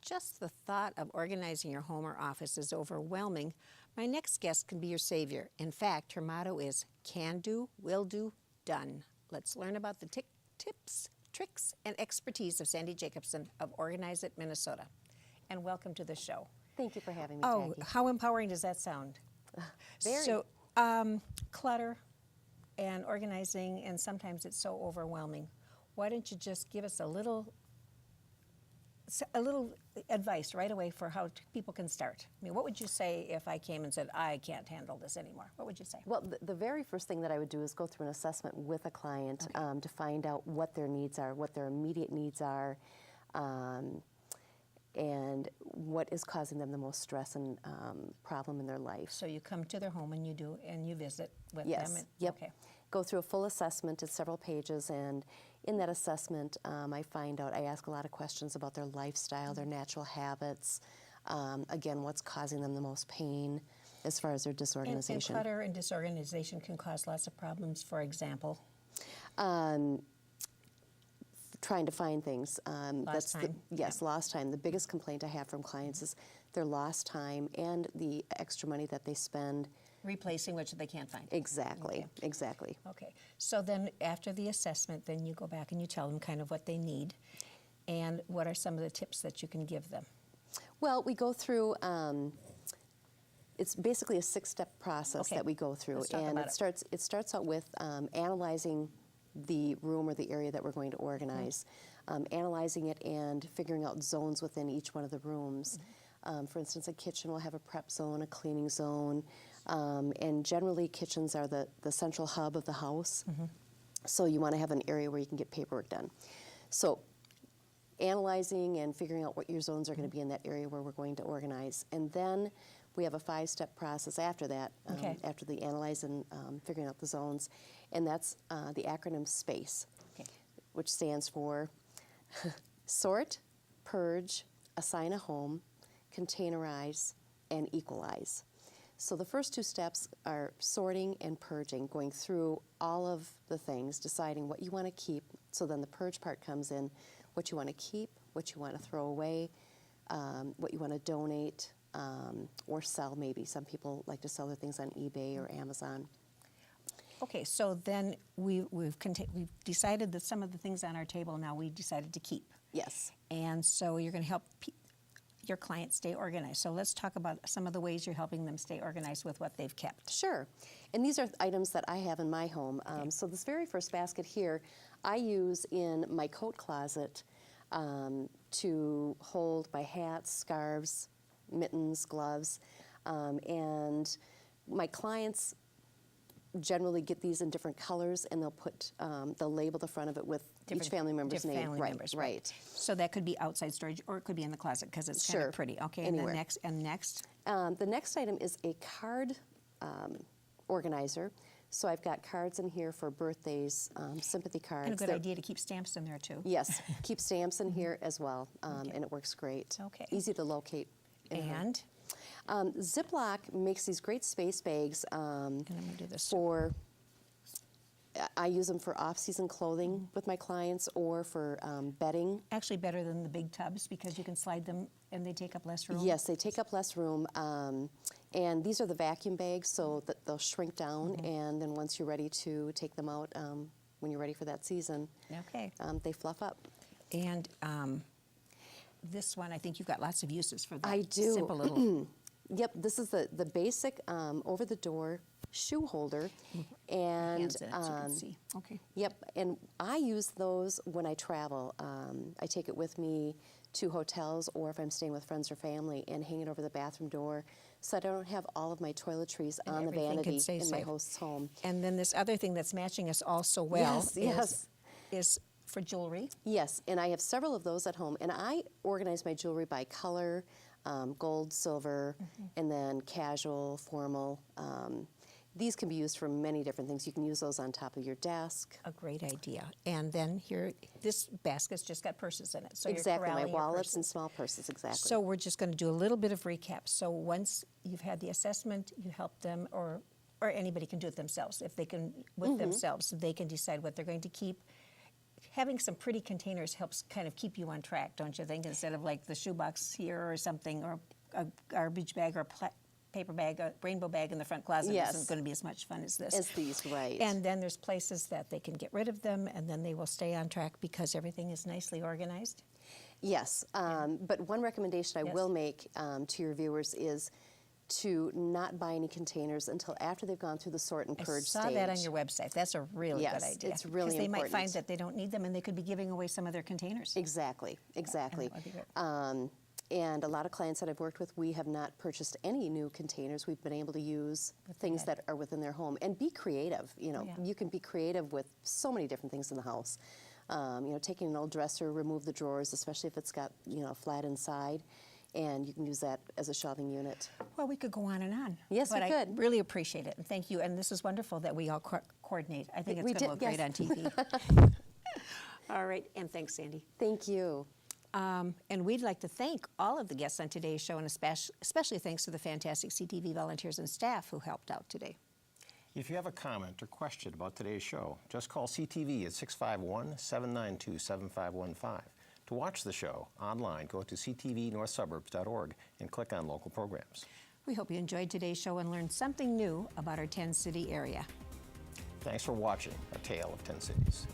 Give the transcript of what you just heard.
just the thought of organizing your home or office is overwhelming, my next guest can be your savior. In fact, her motto is can do, will do, done. Let's learn about the tips, tricks, and expertise of Sandie Jacobson of Organize It, Minnesota. And welcome to the show. Thank you for having me, Oh, Jackie. how empowering does that sound? Very. So, clutter and organizing, and sometimes it's so overwhelming. Why don't you just give us a little advice right away for how people can start? I mean, what would you say if I came and said, I can't handle this anymore? What would you say? Well, the very first thing that I would do is go through an assessment with a client to find out what their needs are, what their immediate needs are, and what is causing them the most stress and problem in their life. So you come to their home and you visit with Yes. them? Yep. Okay. Go through a full assessment. It's several pages, and in that assessment, I ask a lot of questions about their lifestyle, their natural habits, again, what's causing them the most pain as far as their disorganization. And clutter and disorganization can cause lots of problems, for example. Trying to find things. Lost time. Yes, lost time. The biggest complaint I have from clients is their lost time and the extra money that they spend. Replacing which they can't find. Exactly, Okay. exactly. Okay. So then after the assessment, then you go back and you tell them kind of what they need. And what are some of the tips that you can give them? Well, we go through, it's basically a 6-step process that we go through. Let's talk and about it starts out with analyzing the room or the area that we're going to organize, analyzing it and figuring out zones within each one of the rooms. For instance, a kitchen will have a prep zone, a cleaning zone, and generally kitchens are the central hub of the house. So you want to have an area where you can get paperwork done. So analyzing and figuring out what your zones are going to be in that area where we're going to organize. And then we have a 5-step process after that, after the analyze and figuring out the zones, and that's the acronym SPACE, which stands for sort, purge, assign a home, containerize, and equalize. So the first 2 steps are sorting and purging, going through all of the things, deciding what you want to keep. So then the purge part comes in, what you want to keep, what you want to throw away, what you want to donate, or sell maybe. Some people like to sell their things on eBay or Amazon. Okay, so then we've decided that some of the things on our table now we decided to keep. Yes. And so you're going to help your clients stay organized. So let's talk about some of the ways you're helping them stay organized with what they've kept. Sure. And these are items that I have in my home. So this very first basket here, I use in my coat closet to hold my hats, scarves, mittens, gloves, and my clients generally get these in different colors, and they'll label the front of it with each family member's name. Family members, right. So that could be outside storage, or it could be in the closet because it's kind of pretty. Okay, anywhere. And next. The next item is a card organizer. So I've got cards in here for birthdays, sympathy cards. And a good idea to keep stamps in there too. Yes, keep stamps in here as well, and it works great. Okay. Easy to locate. And? Ziploc makes these great space bags And I'm going to do this for, I use them for off-season clothing with my clients or for bedding. Actually better than the big tubs because you can slide them and they take up less room. Yes, they take up less room. And these are the vacuum bags, so that they'll shrink down, and then once you're ready to take them out, when you're ready for that season, they fluff up. And this one, I think you've got lots of uses for that. I do. Simple little. Yep, this is the basic over-the-door shoe holder. And Hands in it so you can see. Okay. Yep, and I use those when I travel. I take it with me to hotels, or if I'm staying with friends or family, and hang it over the bathroom door so I don't have all of my toiletries on the vanity in my host's home. And then this other thing that's matching us all so well is for jewelry. Yes, and I have several of those at home, and I organize my jewelry by color, gold, silver, and then casual, formal. These can be used for many different things. You can use those on top of your desk. A great idea. And then here, this basket's just got purses in it. So Exactly, you're my corralling your wallets purses. and small purses, exactly. So we're just going to do a little bit of recap. So once you've had the assessment, you help them, or anybody can do it themselves. If they can, with themselves, they can decide what they're going to keep having some pretty containers helps kind of keep you on track, don't you think? Instead of like the shoebox here or something, or a garbage bag or a paper bag, a rainbow bag in the front closet isn't going to be as much fun as this. As these, right. And then there's places that they can get rid of them, and then they will stay on track because everything is nicely organized. Yes, but one recommendation I will make to your viewers is to not buy any containers until after they've gone through the sort and purge stage. I saw that on your website. That's a really good idea. It's really because they important. might find that they don't need them, and they could be giving away some of their containers. Exactly, exactly. And that would be great. And a lot of clients that I've worked with, we have not purchased any new containers. We've been able to use things that are within their home and be creative. You know, you can be creative with so many different things in the house. You know, taking an old dresser, remove the drawers, especially if it's got, you know, flat inside, and you can use that as a shelving unit. Well, we could go on and on. Yes, but we could. I really appreciate it, and thank you. And this is wonderful that we all coordinate. I think it's going to look great on TV. All right, and thanks, Sandy. Thank you. And we'd like to thank all of the guests on today's show, and especially thanks to the fantastic CTV volunteers and staff who helped out today. If you have a comment or question about today's show, just call CTV at 651-792-7515. To watch the show online, go to ctvnorthsuburbs.org and click on local programs. We hope you enjoyed today's show and learned something new about our 10-city area. Thanks for watching A Tale of 10 Cities.